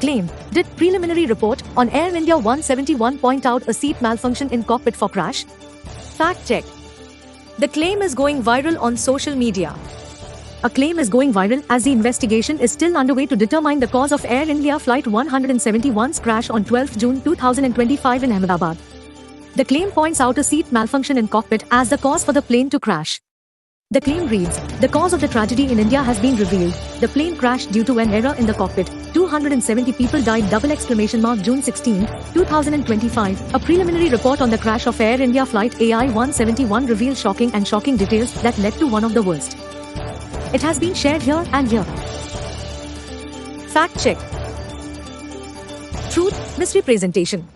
Claim, did preliminary report on Air India 171 point out a seat malfunction in cockpit for crash? Fact check. The claim is going viral on social media. A claim is going viral as the investigation is still underway to determine the cause of Air India Flight 171's crash on 12 June 2025 in Ahmedabad. The claim points out a seat malfunction in cockpit as the cause for the plane to crash. The claim reads, the cause of the tragedy in India has been revealed. The plane crashed due to an error in the cockpit. 270 people died. June 16, 2025. A preliminary report on the crash of Air India Flight AI-171 reveals shocking details that led to one of the worst. It has been shared here and here. Fact check. Truth, mystery presentation.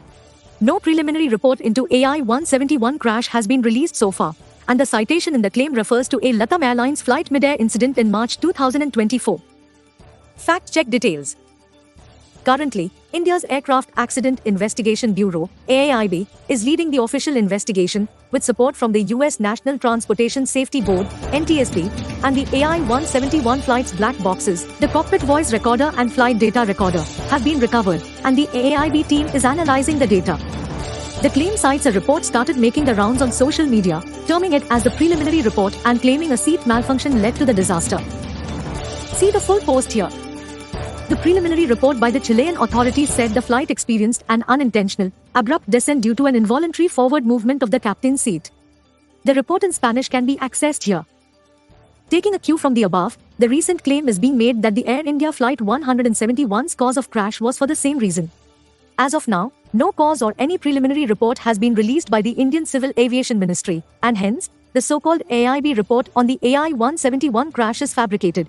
No preliminary report into AI-171 crash has been released so far, and the citation in the claim refers to a Latam Airlines flight mid-air incident in March 2024. Fact check details. Currently, India's Aircraft Accident Investigation Bureau, AAIB, is leading the official investigation, with support from the US National Transportation Safety Board, NTSB, and the AI-171 flight's black boxes. The cockpit voice recorder and flight data recorder have been recovered, and the AAIB team is analyzing the data. The claim cites a report started making the rounds on social media, terming it as the preliminary report and claiming a seat malfunction led to the disaster. See the full post here. The preliminary report by the Chilean authorities said the flight experienced an unintentional, abrupt descent due to an involuntary forward movement of the captain's seat. The report in Spanish can be accessed here. Taking a cue from the above, the recent claim is being made that the Air India Flight 171's cause of crash was for the same reason. As of now, no cause or any preliminary report has been released by the Indian Civil Aviation Ministry, and hence, the so-called AIB report on the AI-171 crash is fabricated.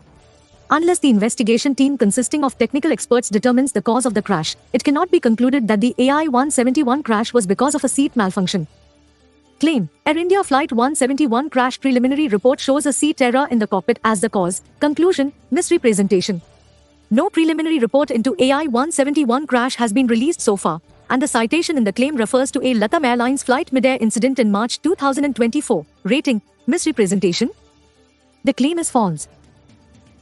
Unless the investigation team consisting of technical experts determines the cause of the crash, it cannot be concluded that the AI-171 crash was because of a seat malfunction. Claim, Air India Flight 171 crash preliminary report shows a seat error in the cockpit as the cause. Conclusion, mystery presentation. No preliminary report into AI-171 crash has been released so far, and the citation in the claim refers to a Latam Airlines flight mid-air incident in March 2024. Rating, mystery presentation. The claim is false.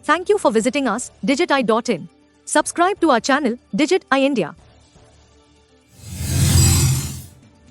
Thank you for visiting us, digiti.in. Subscribe to our channel, Digit I India.